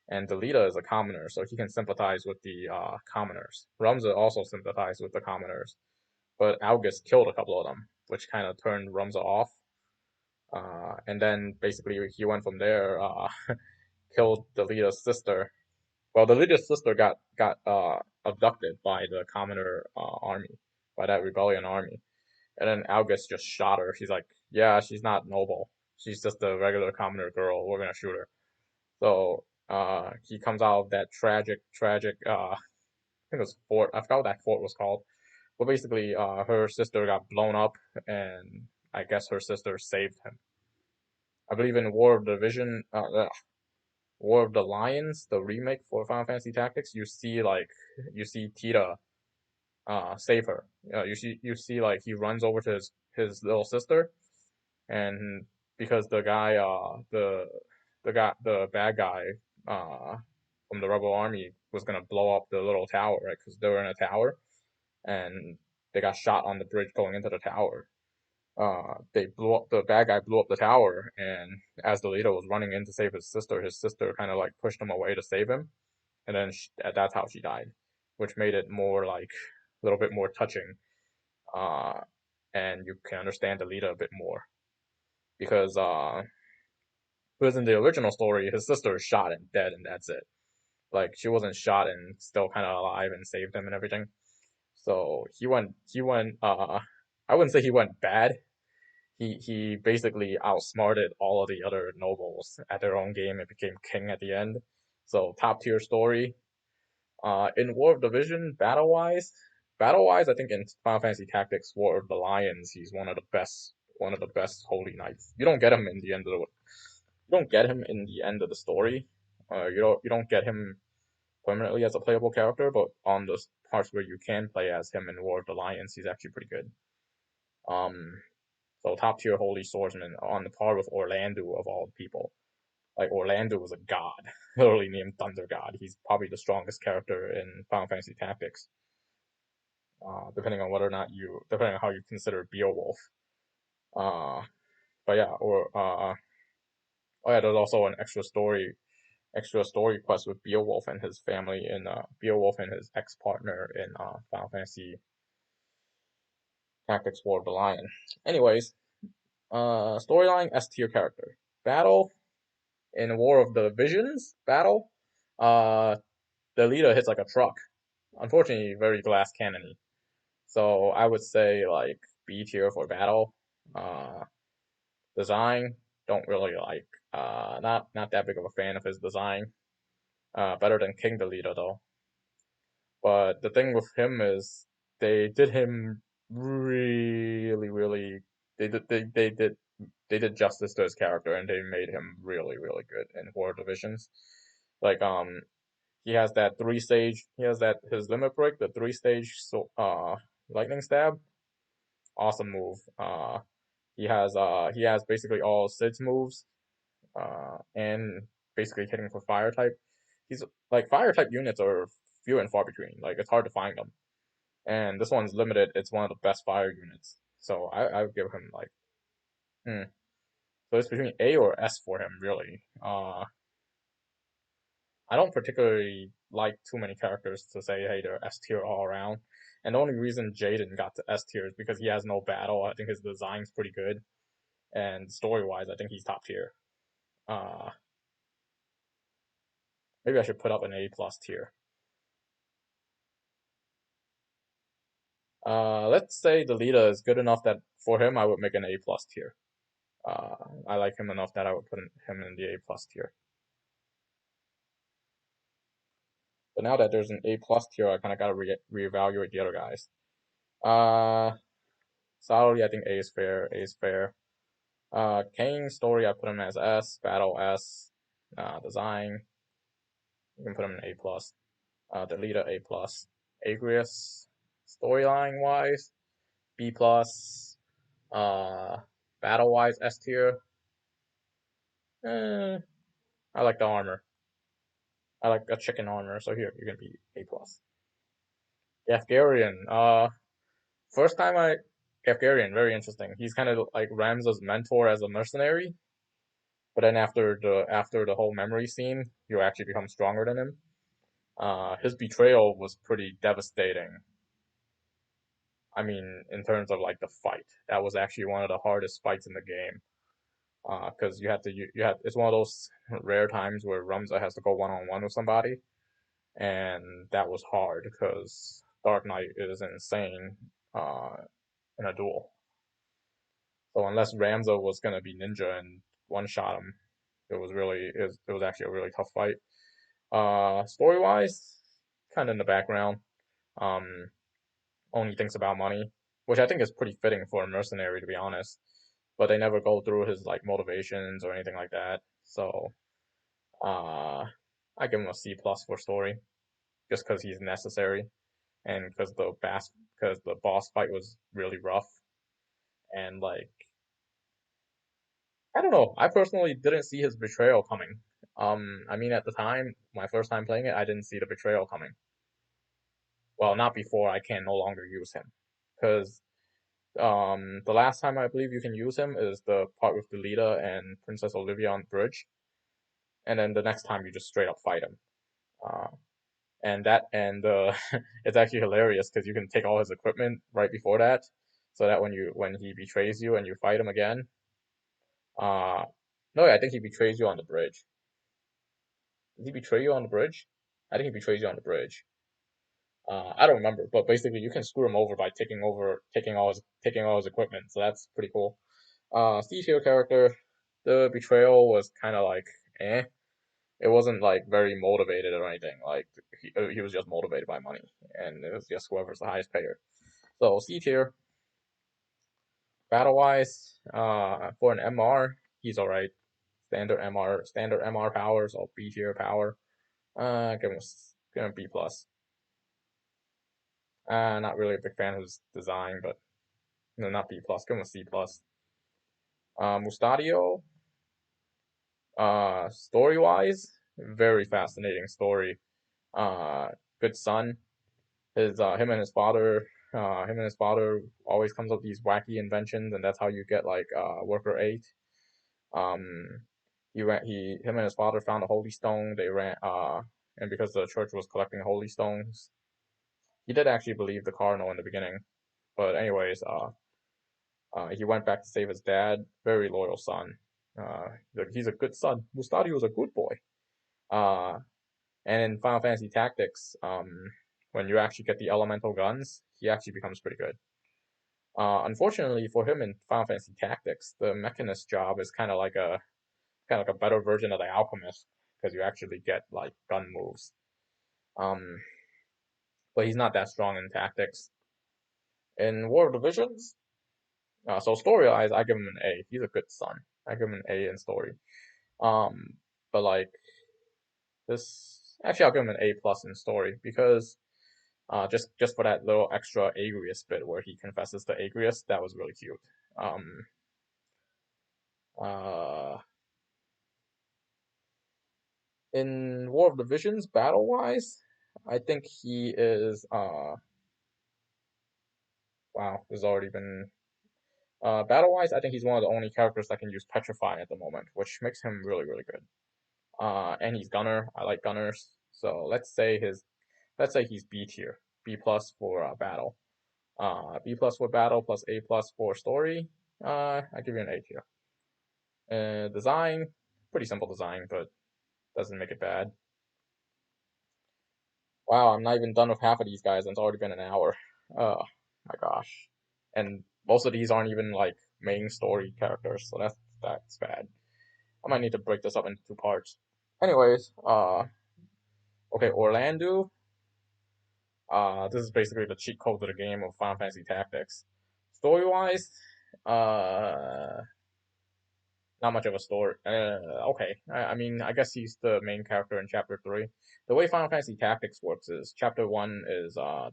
Speaker 1: And the leader is a commoner, so he can sympathize with the commoners. Ramza also sympathized with the commoners. But Algus killed a couple of them, which kind of turned Ramza off. And then basically he went from there, killed the leader's sister. Well, the leader's sister got abducted by the commoner army, by that rebellion army. And then Algus just shot her. She's like, yeah, she's not noble. She's just a regular commoner girl. We're gonna shoot her. So he comes out of that tragic. I think it was fort. I forgot what that fort was called. But basically, her sister got blown up, and I guess her sister saved him. I believe in War of the Lions, the remake for Final Fantasy Tactics. You see Tita save her. You see like he runs over to his little sister, and because the bad guy uh from the rebel army was gonna blow up the little tower, right? Because they were in a tower and they got shot on the bridge going into the tower. The bad guy blew up the tower, and as the leader was running in to save his sister kind of like pushed him away to save him, and then that's how she died, which made it more like a little bit more touching, uh, and you can understand the leader a bit more because in the original story his sister is shot and dead, and that's it. Like she wasn't shot and still kind of alive and saved him and everything. So he went. I wouldn't say he went bad. He basically outsmarted all of the other nobles at their own game and became king at the end. So top tier story. In War of Division, battle wise, I think in Final Fantasy Tactics War of the Lions, he's one of the best holy knights. You don't get him in the end of the story. You don't get him permanently as a playable character, but on the parts where you can play as him in War of the Lions, he's actually pretty good. Um, so top tier holy swordsman on the par with Orlando of all people. Like Orlando was a god, literally named Thunder God. He's probably the strongest character in Final Fantasy Tactics. Depending on how you consider Beowulf. Uh, but yeah, oh yeah, there's also an extra story quest with Beowulf and his family in Beowulf and his ex partner in Final Fantasy Tactics War of the Lion. Anyways, storyline S tier character. Battle in War of the Visions. Battle. Uh, the leader hits like a truck. Unfortunately, very glass cannony. So I would say like B tier for battle. Uh, design don't really like. Not that big of a fan of his design. Better than King the leader though. But the thing with him is they did him really they did justice to his character and they made him really good in War Divisions. Like he has that his limit break, the 3 stage lightning stab. Awesome move. He has basically all Sid's moves, and basically hitting for fire type. He's like fire type units are few and far between. Like it's hard to find them. And this one's limited. It's one of the best fire units. So I would give him like so it's between A or S for him really. I don't particularly like too many characters to say hey they're S tier all around. And the only reason Jaden got to S tier is because he has no battle. I think his design's pretty good. And story wise I think he's top tier. Uh maybe I should put up an A plus tier. Let's say the leader is good enough that for him I would make an A plus tier. I like him enough that I would put him in the A plus tier. But now that there's an A plus tier, I kind of gotta reevaluate the other guys. Salary, I think A is fair. A is fair. Kane story, I put him as S. Battle S. Design, you can put him in A plus. The leader A plus. Agrius, storyline wise, B plus. Battle wise, S tier. I like the armor. I like a chicken armor, so here you're gonna be A plus. Garen. First time Garen, very interesting. He's kind of like Ramza's mentor as a mercenary, but then after the whole memory scene, you actually become stronger than him. His betrayal was pretty devastating. I mean, in terms of like the fight, that was actually one of the hardest fights in the game. Because it's one of those rare times where Ramza has to go one on one with somebody, and that was hard because Dark Knight is insane in a duel. So unless Ramza was gonna be ninja and one shot him, it was actually a really tough fight. Story wise, kind of in the background. Um, Only thinks about money, which I think is pretty fitting for a mercenary to be honest. But they never go through his like motivations or anything like that. So uh, I give him a C plus for story, just because he's necessary and because the boss fight was really rough and like I don't know. I personally didn't see his betrayal coming. I mean, at the time, my first time playing it, I didn't see the betrayal coming. Well, not before I can no longer use him, because the last time I believe you can use him is the part with Delita and Princess Olivia on the bridge, and then the next time you just straight up fight him. Uh, and it's actually hilarious because you can take all his equipment right before that, so that when he betrays you and you fight him again, uh, no, I think he betrays you on the bridge. Did he betray you on the bridge? I think he betrays you on the bridge. I don't remember, but basically you can screw him over by taking all his equipment. So that's pretty cool. C tier character, the betrayal was kind of like eh. It wasn't like very motivated or anything. Like he was just motivated by money, and it was just whoever's the highest payer. So C tier. Battle wise, for an MR, he's alright. Standard MR powers, or B tier power. Give him B plus. Not really a big fan of his design, but no, not B plus. Give him a C plus. Mustadio, story wise, very fascinating story. Good son. Him and his father always comes up with these wacky inventions, and that's how you get like Worker 8. Um, him and his father found a holy stone. And because the church was collecting holy stones, he did actually believe the cardinal in the beginning. But anyways, he went back to save his dad. Very loyal son. He's a good son. Mustadio was a good boy. Uh, and in Final Fantasy Tactics, when you actually get the elemental guns, he actually becomes pretty good. Unfortunately for him in Final Fantasy Tactics, the mechanist job is kind of like a better version of the alchemist because you actually get like gun moves. Um, but he's not that strong in tactics. In War of Divisions, so story wise, I give him an A. He's a good son. I give him an A in story. Um, but like this, actually, I'll give him an A plus in story because just for that little extra Agrius bit where he confesses to Agrius, that was really cute. Um, uh, in War of Divisions, battle wise, I think he is wow, there's already been battle wise, I think he's one of the only characters that can use Petrify at the moment, which makes him really, really good. And he's Gunner. I like Gunners. So let's say he's B tier, B plus for battle. B plus for battle plus A plus for story. I give you an A tier. Design, pretty simple design, but doesn't make it bad. Wow, I'm not even done with half of these guys, and it's already been an hour. Oh my gosh. And most of these aren't even like main story characters, so that's bad. I might need to break this up into two parts. Anyways, Okay, Orlando. This is basically the cheat code to the game of Final Fantasy Tactics. Story wise, uh, not much of a story. Okay, I mean, I guess he's the main character in Chapter 3. The way Final Fantasy Tactics works is Chapter 1 is the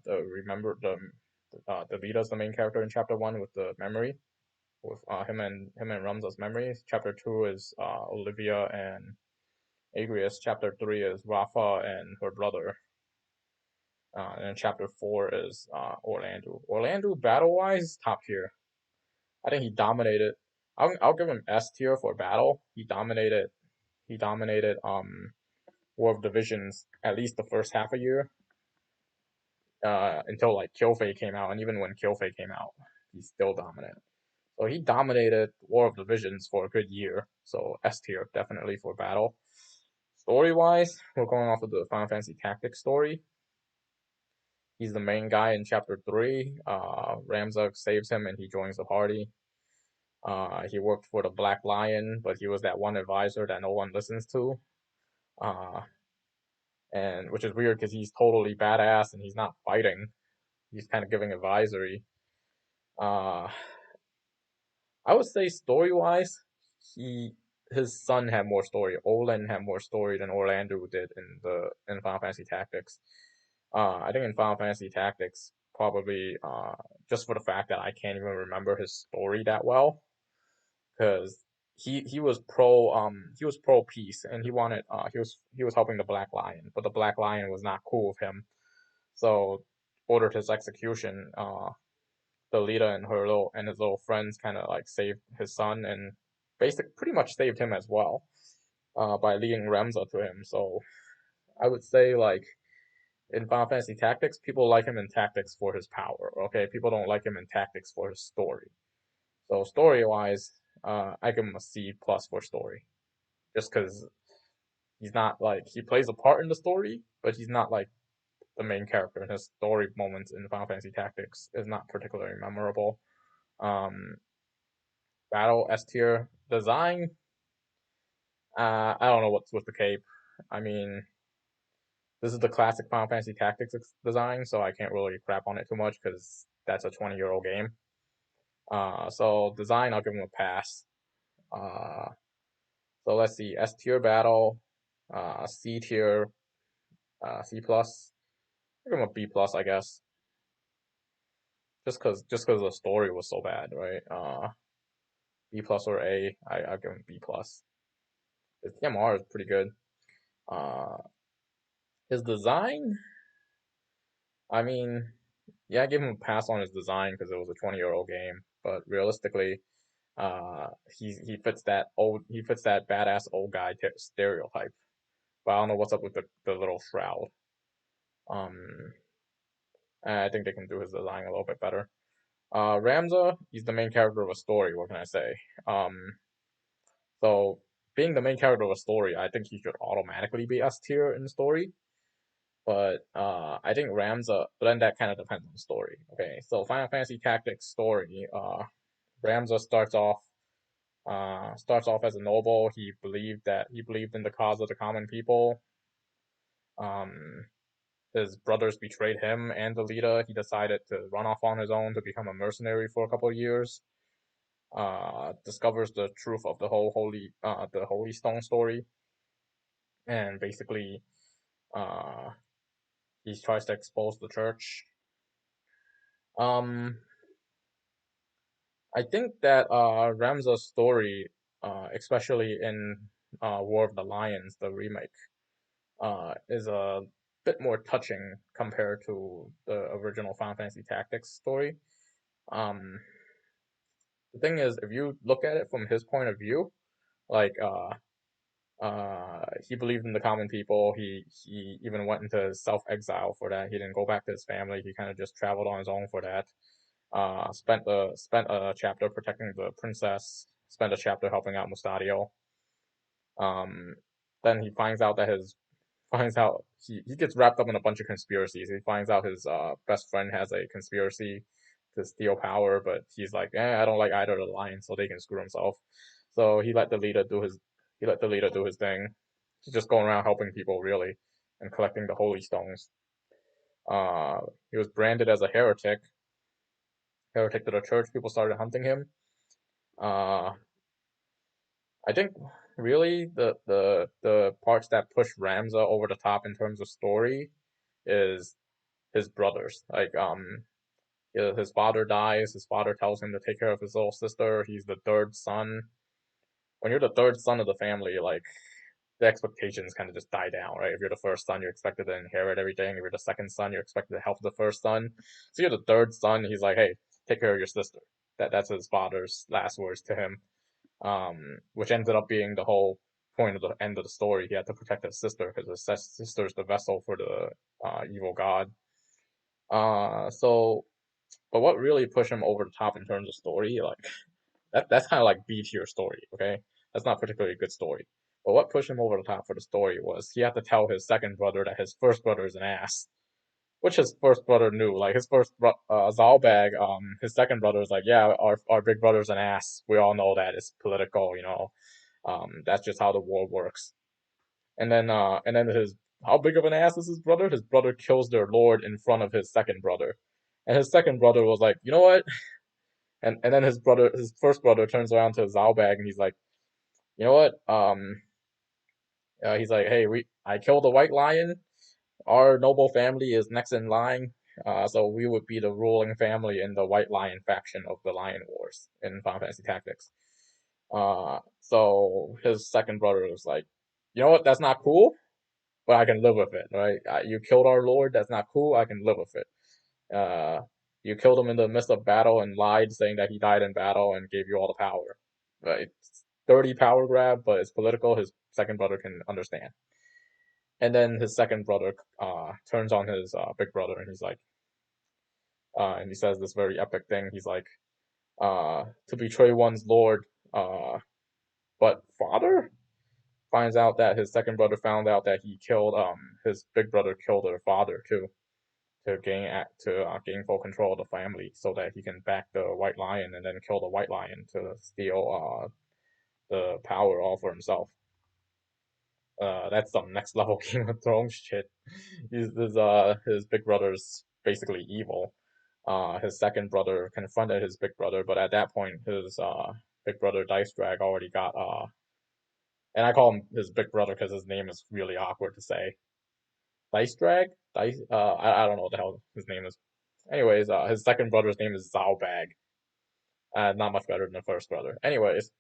Speaker 1: leader's the main character in Chapter 1 with the memory with him and Ramza's memories. Chapter 2 is Olivia and Agrius. Chapter 3 is Rafa and her brother. And then Chapter 4 is Orlando. Orlando battle wise top tier. I think he dominated. I'll give him S tier for battle. He dominated. He dominated War of Divisions at least the first half a year until like Killfay came out, and even when Killfay came out, he's still dominant. So he dominated War of Divisions for a good year. So S tier definitely for battle. Story wise, we're going off of the Final Fantasy Tactics story. He's the main guy in Chapter 3. Ramza saves him and he joins the party. He worked for the Black Lion, but he was that one advisor that no one listens to. Uh, and which is weird because he's totally badass and he's not fighting. He's kind of giving advisory. Uh, I would say story wise, his son had more story. Olin had more story than Orlando did in Final Fantasy Tactics. I think in Final Fantasy Tactics, probably just for the fact that I can't even remember his story that well, because he was pro peace and he wanted he was helping the Black Lion, but the Black Lion was not cool with him, so ordered his execution. The leader and his little friends kind of like saved his son and pretty much saved him as well by leading Ramza to him. So I would say like in Final Fantasy Tactics, people like him in Tactics for his power. Okay, people don't like him in Tactics for his story. So story wise, I give him a C plus for story, just because he's not like he plays a part in the story, but he's not like the main character. And his story moments in Final Fantasy Tactics is not particularly memorable. Um, Battle S tier design. I don't know what's with the cape. I mean, this is the classic Final Fantasy Tactics design, so I can't really crap on it too much because that's a 20-year-old game. So design, I'll give him a pass. Uh, so let's see, S tier battle, C tier, C plus. I'll give him a B plus, I guess. Just cause the story was so bad, right? B plus or A, I'll give him B plus. His TMR is pretty good. Uh, his design, I mean, yeah, I give him a pass on his design because it was a 20-year-old game. But realistically, he fits that badass old guy stereotype. But I don't know what's up with the little shroud. Um, I think they can do his design a little bit better. Ramza, he's the main character of a story. What can I say? So being the main character of a story, I think he should automatically be S tier in the story. But I think Ramza, but then that kind of depends on the story. Okay, so Final Fantasy Tactics story. Ramza starts off as a noble. He believed in the cause of the common people. Um, his brothers betrayed him and the leader. He decided to run off on his own to become a mercenary for a couple of years. Discovers the truth of the Holy Stone story, and basically, uh, he tries to expose the church. Um, I think that Ramza's story, especially in War of the Lions, the remake, is a bit more touching compared to the original Final Fantasy Tactics story. Um, the thing is, if you look at it from his point of view, like he believed in the common people. He even went into self exile for that. He didn't go back to his family. He kind of just traveled on his own for that. Spent a chapter protecting the princess. Spent a chapter helping out Mustadio. Um, then he finds out he gets wrapped up in a bunch of conspiracies. He finds out his best friend has a conspiracy to steal power, but he's like, I don't like either of the lions, so they can screw himself. So he let the leader do his thing. He's just going around helping people really. and collecting the holy stones. He was branded as a heretic to the church. People started hunting him. Uh, I think really the parts that push Ramza over the top in terms of story is his brothers. Like his father dies. His father tells him to take care of his little sister. He's the third son. When you're the third son of the family, like the expectations kind of just die down, right? If you're the first son, you're expected to inherit everything. If you're the second son, you're expected to help the first son. So you're the third son. He's like, hey, take care of your sister. That's his father's last words to him. Which ended up being the whole point of the end of the story. He had to protect his sister because his sister is the vessel for the evil god. But what really pushed him over the top in terms of story, like that's kind of like B tier story, okay? That's not particularly a good story. But what pushed him over the top for the story was he had to tell his second brother that his first brother is an ass, which his first brother knew. Like his Zalbag, his second brother was like, yeah, our big brother's an ass. We all know that it's political, you know. That's just how the war works. And then his how big of an ass is his brother? His brother kills their lord in front of his second brother, and his second brother was like, you know what? And then his first brother turns around to Zalbag and he's like, you know what? He's like, hey, I killed a white lion. Our noble family is next in line. So we would be the ruling family in the White Lion faction of the Lion Wars in Final Fantasy Tactics. So his second brother was like, you know what? That's not cool, but I can live with it, right? You killed our lord. That's not cool. I can live with it. Uh, you killed him in the midst of battle and lied, saying that he died in battle and gave you all the power. It's dirty power grab, but it's political. His second brother can understand. And then his second brother turns on his big brother, and he's like, and he says this very epic thing. He's like, to betray one's lord, but father finds out that his second brother found out that he killed his big brother killed their father too to gain full control of the family so that he can back the white lion and then kill the white lion to steal the power all for himself. That's some next level Game of Thrones shit. His big brother's basically evil. His second brother confronted his big brother, but at that point his big brother Dice Drag already got and I call him his big brother because his name is really awkward to say. Dice Drag? I don't know what the hell his name is. Anyways, his second brother's name is Zalbag. Not much better than the first brother. Anyways,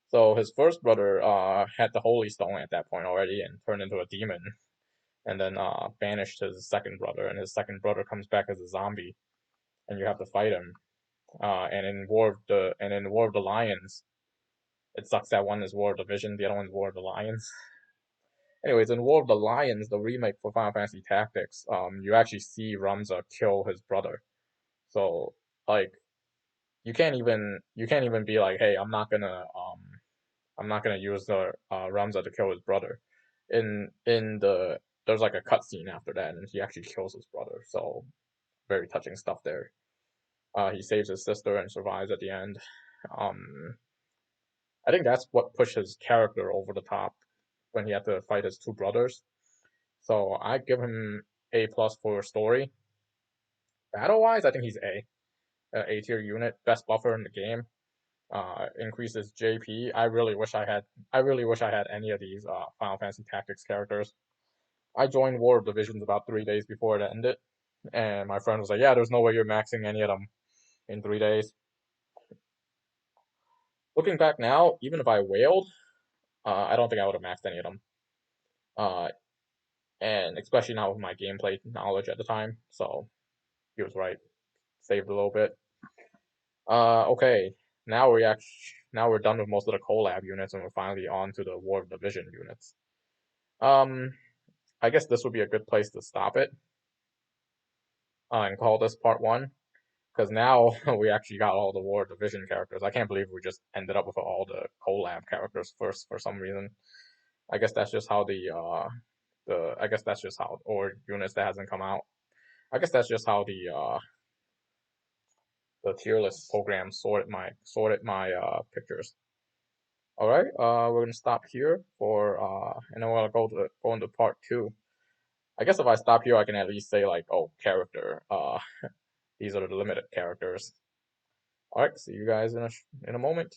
Speaker 1: so his first brother had the Holy Stone at that point already and turned into a demon, and then banished his second brother, and his second brother comes back as a zombie, and you have to fight him. And in War of the Lions, it sucks that one is War of the Vision, the other one's War of the Lions. Anyways, in War of the Lions, the remake for Final Fantasy Tactics, you actually see Ramza kill his brother. So like you can't even be like, hey, I'm not gonna use the Ramza to kill his brother. There's like a cutscene after that, and he actually kills his brother. So very touching stuff there. He saves his sister and survives at the end. Um, I think that's what pushed his character over the top when he had to fight his two brothers. So I give him A+ for story. Battle wise, I think he's A tier unit, best buffer in the game. Increases JP. I really wish I had any of these Final Fantasy Tactics characters. I joined War of Divisions about 3 days before it ended, and my friend was like, "Yeah, there's no way you're maxing any of them in 3 days." Looking back now, even if I wailed, I don't think I would have maxed any of them. Uh, and especially not with my gameplay knowledge at the time. So he was right. Saved a little bit. Okay. Now we're done with most of the collab units, and we're finally on to the War of Division units. Um, I guess this would be a good place to stop it and call this part one, because now we actually got all the War Division characters. I can't believe we just ended up with all the collab characters first for some reason. I guess that's just how I guess that's just how, or units that hasn't come out. I guess that's just how the tier list program sorted my pictures. All right, we're gonna stop here for and then we're gonna go into part two. I guess if I stop here, I can at least say like, oh, character. These are the limited characters. All right, see you guys in a moment.